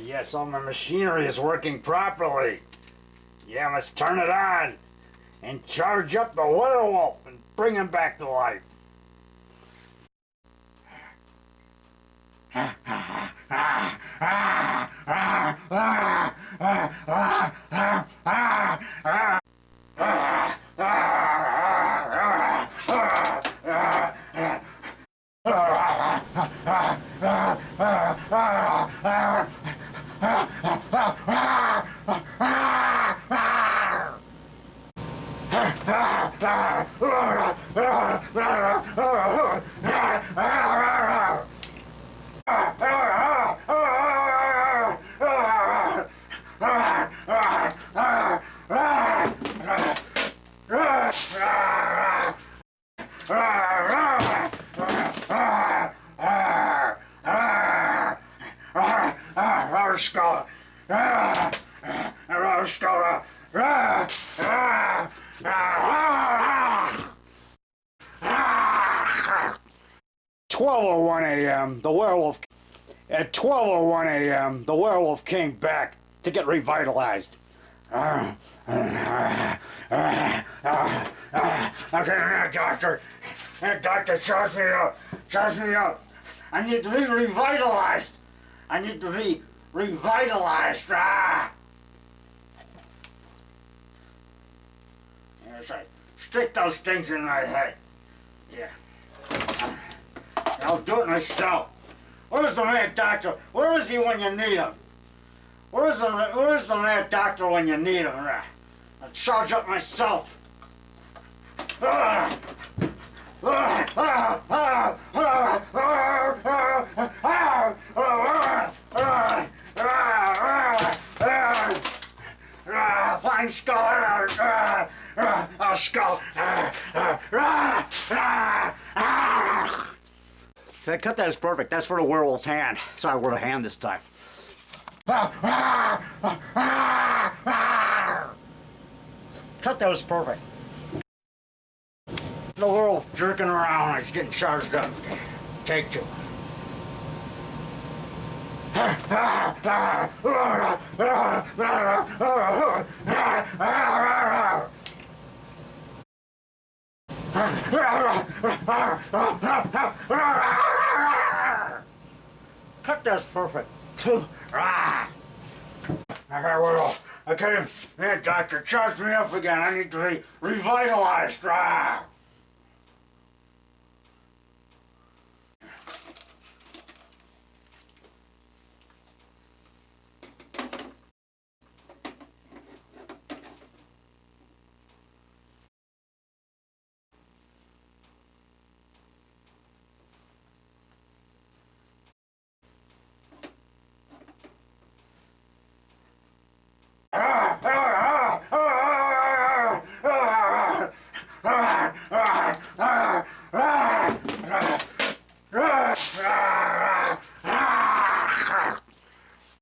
Yes, all my machinery is working properly. Yeah, let's turn it on and charge up the werewolf and bring him back to life. Skull. 12:01 a.m. the werewolf. At 12:01 a.m. the werewolf came back to get revitalized. Okay, doctor. Doctor, charge me up. Charge me up. I need to be revitalized. I need to be revitalized. Yes, I stick those things in my head. Yeah. I'll do it myself. Where's the mad doctor? Where is he when you need him? Where's the mad doctor when you need him? I'll charge up myself. Flying skull. Skull. That cut that is perfect. That's for the werewolf's hand. Sorry, we're the hand this time. Cut that was perfect. The werewolf jerking around. He's getting charged up. Take two. Cut that's perfect. Okay, man, doctor, charge me up again. I need to be revitalized.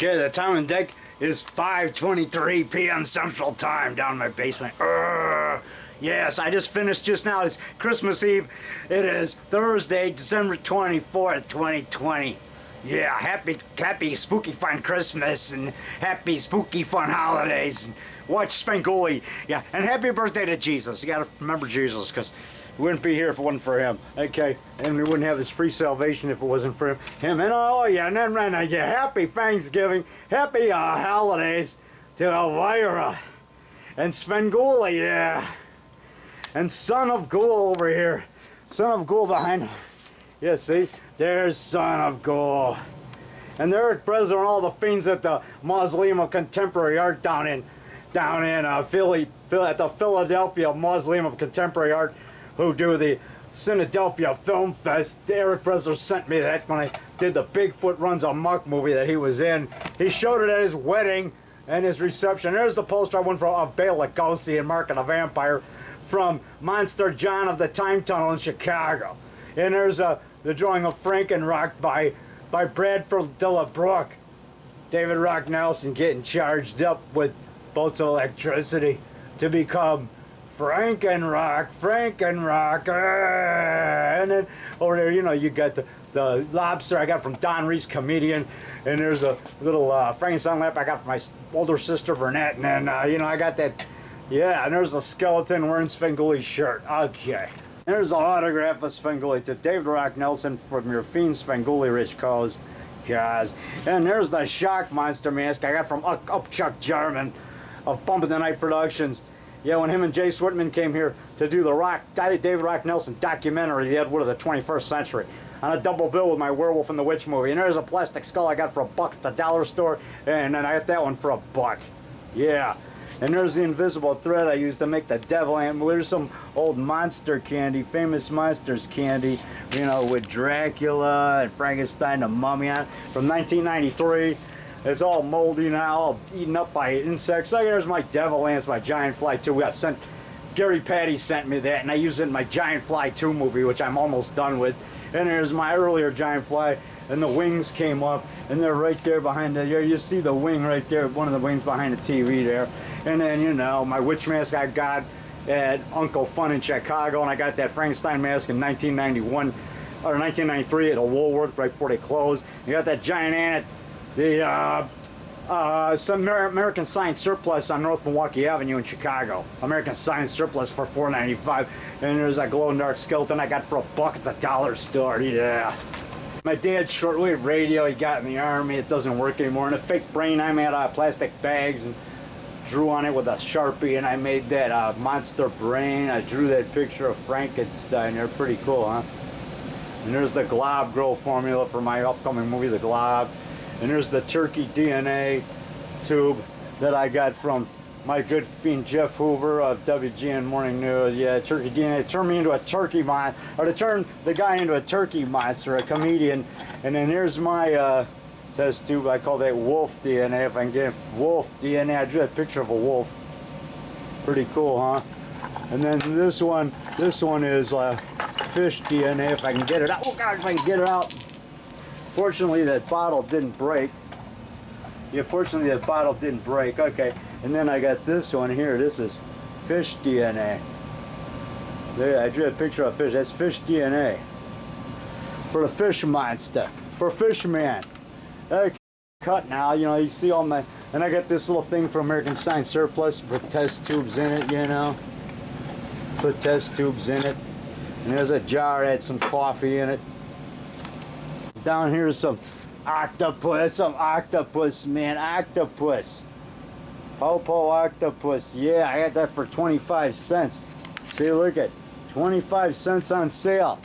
Okay, the time on deck is 5:23 p.m. Central Time down in my basement. Yes, I just finished just now. It's Christmas Eve. It is Thursday, December 24th, 2020. Yeah, happy spooky fun Christmas and happy spooky fun holidays. And watch Svengoolie. Yeah, and happy birthday to Jesus. You gotta remember Jesus, because we wouldn't be here if it wasn't for him. Okay, and we wouldn't have this free salvation if it wasn't for him. And oh yeah, and then yeah, happy Thanksgiving, happy holidays to Elvira and Svengoolie, yeah, and Son of Ghoul over here, Son of Ghoul behind. Yeah, see, there's Son of Ghoul, and they're present all the fiends at the Mausoleum of Contemporary Art down in Philly, at the Philadelphia Mausoleum of Contemporary Art, who do the Philadelphia Film Fest. Eric Bresler sent me that when I did the Bigfoot Runs Amok movie that he was in. He showed it at his wedding and his reception. There's the poster I went for of Bela Lugosi and Mark of the Vampire from Monster John of the Time Tunnel in Chicago. And there's the drawing of Frankenrock by Bradford Dillabrook. David Rock Nelson getting charged up with bolts of electricity to become Frankenrock, and then over there, you know, you got the the lobster I got from Don Reese Comedian, and there's a little Frankenstein lamp I got from my older sister Vernette, and then you know, I got that, yeah, and there's a skeleton wearing Svengoolie's shirt. Okay. There's an autograph of Svengoolie to David Rock Nelson from your fiend Svengoolie Rich Coes. Guys. And there's the Shock Monster mask I got from Chuck Jarman of Bump in the Night Productions. Yeah, when him and Jay Switman came here to do the David Rock Nelson documentary, The Ed Wood of the 21st Century, on a double bill with my Werewolf and the Witch movie. And there's a plastic skull I got for $1 at the dollar store, and then I got that one for $1. Yeah. And there's the invisible thread I used to make the devil ant. There's some old monster candy, famous monsters candy, you know, with Dracula and Frankenstein, the Mummy on it, from 1993. It's all moldy now, all eaten up by insects. Like, there's my devil ants, my giant fly too. We got sent. Gary Patty sent me that, and I used it in my Giant Fly 2 movie, which I'm almost done with. And there's my earlier Giant Fly, and the wings came off, and they're right there behind the, you see the wing right there, one of the wings behind the TV there. And then, you know, my witch mask I got at Uncle Fun in Chicago, and I got that Frankenstein mask in 1991, or 1993 at a Woolworth right before they closed. You got that giant ant at the some American Science Surplus on North Milwaukee Avenue in Chicago. American Science Surplus for $4.95. And there's that glow-in-the-dark skeleton I got for $1 at the dollar store. Yeah. My dad's shortwave radio he got in the Army. It doesn't work anymore. And a fake brain I made out of plastic bags and drew on it with a Sharpie, and I made that monster brain. I drew that picture of Frankenstein. They're pretty cool, huh? And there's the Glob Grow formula for my upcoming movie, The Glob. And there's the turkey DNA tube that I got from my good fiend Jeff Hoover of WGN Morning News. Yeah, turkey DNA turned me into a turkey monster, or to turn the guy into a turkey monster, a comedian. And then here's my test tube. I call that wolf DNA. If I can get wolf DNA, I drew a picture of a wolf. Pretty cool, huh? And then this one is fish DNA. If I can get it out. Oh God, if I can get it out. Fortunately, that bottle didn't break. Yeah, fortunately, that bottle didn't break. Okay, and then I got this one here. This is fish DNA. There, I drew a picture of fish. That's fish DNA. For the fish monster. For Fishman. Okay, cut now. You know, you see all my... And I got this little thing from American Science Surplus with test tubes in it, you know. Put test tubes in it. And there's a jar that had some coffee in it. Down here is some octopus, man, octopus. Popo octopus, yeah, I got that for 25 cents. See, look at 25 cents on sale.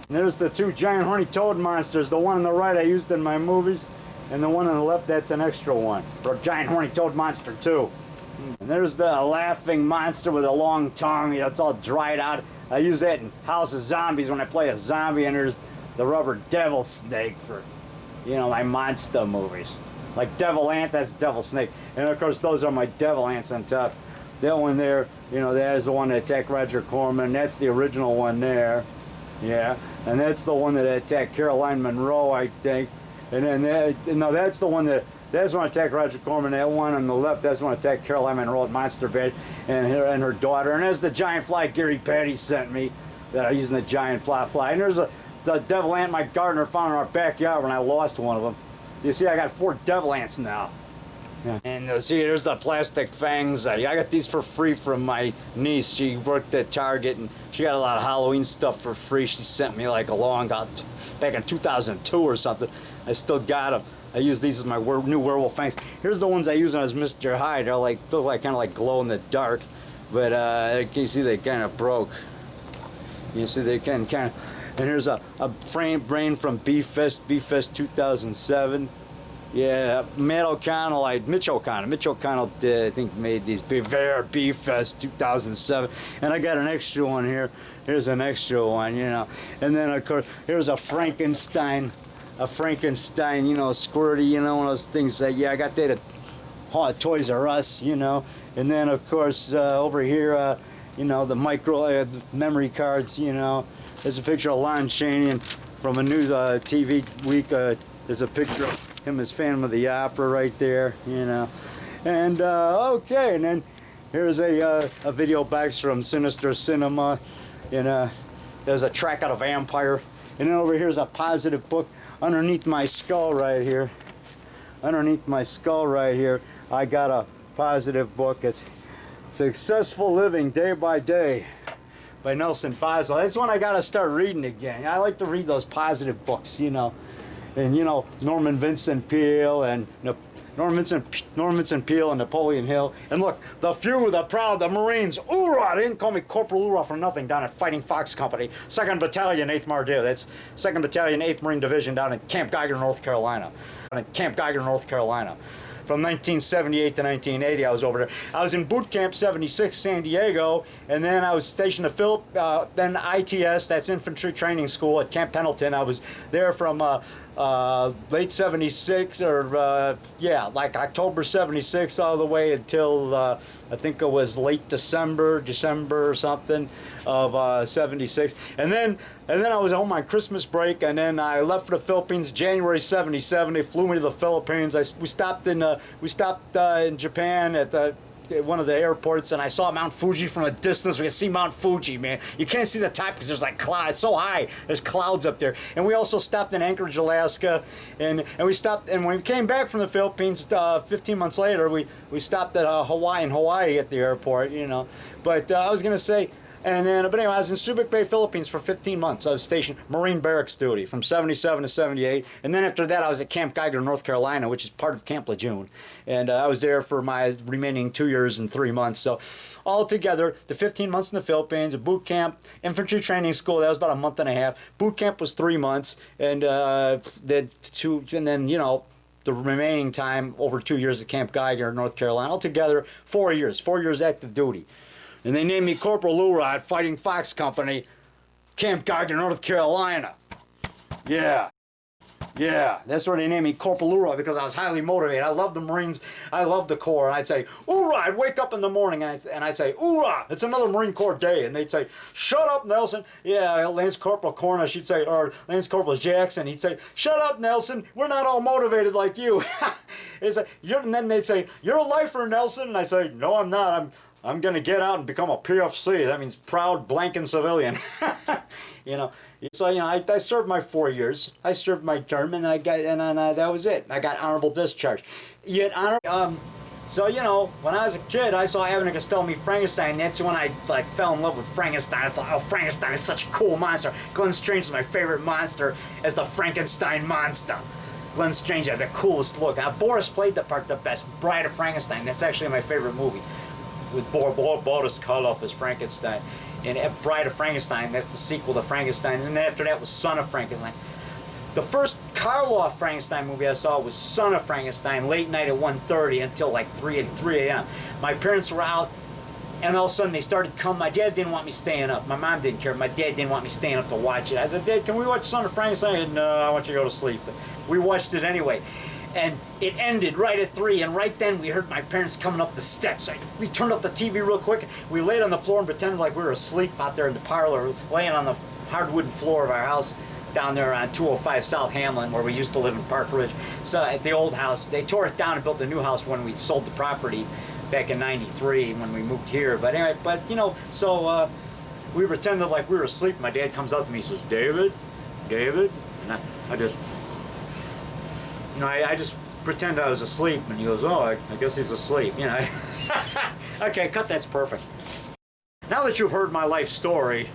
And there's the two giant horny toad monsters. The one on the right I used in my movies, and the one on the left, that's an extra one for a giant horny toad monster too. And there's the laughing monster with a long tongue. It's all dried out. I use that in House of Zombies when I play a zombie, and there's the rubber devil snake for, you know, my monster movies. Like Devil Ant, that's Devil Snake. And of course, those are my devil ants on top. That one there, you know, that is the one that attacked Roger Corman. That's the original one there. Yeah. And that's the one that attacked Caroline Monroe, I think. And then, that's the one that, that's one that attacked Roger Corman. That one on the left, that's one that attacked Caroline Monroe at Monster Bed and her daughter. And there's the giant fly Gary Patty sent me that I use in the giant fly. And there's the devil ant my gardener found in our backyard when I lost one of them. You see, I got 4 devil ants now. Yeah. And see, there's the plastic fangs. I got these for free from my niece. She worked at Target, and she got a lot of Halloween stuff for free. She sent me like back in 2002 or something. I still got them. I use these as my new werewolf fangs. Here's the ones I use as Mr. Hyde. They're like, look like kind of like glow in the dark, but you see they kind of broke. You see they kind of. And here's a brain from Beef Fest 2007. Yeah, Mitch O'Connell did, I think, made these Beef Fest 2007. And I got an extra one here. Here's an extra one, you know. And then, of course, here's a Frankenstein, you know, squirty, you know, one of those things that, yeah, I got that at Toys R Us, you know. And then, of course, over here, you know, the memory cards, you know. There's a picture of Lon Chaney from a new TV week. There's a picture of him as Phantom of the Opera right there, you know. And, okay, and then here's a video box from Sinister Cinema. And there's a track out of Vampire. And then over here is a positive book underneath my skull right here. Underneath my skull right here, I got a positive book. It's Successful Living Day by Day by Nelson Boswell. That's one I got to start reading again. I like to read those positive books, you know. And, you know, Norman Vincent Peale and Norman Vincent Peale and Napoleon Hill. And look, the few, the proud, the Marines. Hoorah! They didn't call me Corporal Hoorah for nothing down at Fighting Fox Company. 2nd Battalion, 8th Mardier. That's 2nd Battalion, 8th Marine Division down in Camp Geiger, North Carolina. From 1978 to 1980, I was over there. I was in boot camp 76, San Diego, and then I was stationed at then ITS, that's Infantry Training School at Camp Pendleton. I was there from late 76, or like October 76 all the way until I think it was late December or something of 76. And then I was home on Christmas break, and then I left for the Philippines January 77. They flew me to the Philippines. We stopped in Japan at one of the airports, and I saw Mount Fuji from a distance. We could see Mount Fuji, man. You can't see the top because there's like clouds. It's so high. There's clouds up there. And we also stopped in Anchorage, Alaska, and we stopped. And when we came back from the Philippines, 15 months later, we stopped at Hawaii at the airport, you know. But I was gonna say. But anyway, I was in Subic Bay, Philippines for 15 months. I was stationed Marine Barracks duty from 77 to 78. And then after that, I was at Camp Geiger, North Carolina, which is part of Camp Lejeune. And I was there for my remaining 2 years and 3 months. So altogether, the 15 months in the Philippines, a boot camp, infantry training school, that was about a month and a half. Boot camp was 3 months. And then, you know, the remaining time, over 2 years at Camp Geiger, North Carolina. Altogether, 4 years, 4 years active duty. And they named me Corporal Hoorah at Fighting Fox Company, Camp Geiger, North Carolina. Yeah, that's where they named me Corporal Hoorah, because I was highly motivated. I loved the Marines, I loved the Corps, and I'd say, Hoorah! I'd wake up in the morning and I'd say, Hoorah! It's another Marine Corps day. And they'd say, shut up, Nelson. Yeah, Lance Corporal Cornish, he'd say, or Lance Corporal Jackson, he'd say, shut up, Nelson, we're not all motivated like you. And then they'd say, you're a lifer, Nelson. And I say, no, I'm not. I'm going to get out and become a PFC. That means proud blanking civilian. You know, so, you know, I served my 4 years. I served my term, and that was it. I got honorable discharge. So, you know, when I was a kid, I saw Abbott and Costello meet Frankenstein. That's when I, like, fell in love with Frankenstein. I thought, oh, Frankenstein is such a cool monster. Glenn Strange is my favorite monster as the Frankenstein monster. Glenn Strange had the coolest look. Boris played the part the best. Bride of Frankenstein. That's actually my favorite movie, with Boris Karloff as Frankenstein. And Bride of Frankenstein, that's the sequel to Frankenstein. And then after that was Son of Frankenstein. The first Karloff Frankenstein movie I saw was Son of Frankenstein, late night at 1:30 until like 3 a.m. My parents were out, and all of a sudden they started coming. My dad didn't want me staying up. My mom didn't care. My dad didn't want me staying up to watch it. I said, Dad, can we watch Son of Frankenstein? He said, no, I want you to go to sleep. But we watched it anyway. And it ended right at 3, and right then we heard my parents coming up the steps. We turned off the TV real quick. We laid on the floor and pretended like we were asleep out there in the parlor, laying on the hardwood floor of our house down there on 205 South Hamlin, where we used to live in Park Ridge. So at the old house, they tore it down and built a new house when we sold the property back in '93 when we moved here. But anyway, you know, so we pretended like we were asleep. My dad comes up to me, he says, David, and I just, you know, I just pretend I was asleep, and he goes, oh, I guess he's asleep, you know. Okay, cut, that's perfect. Now that you've heard my life story,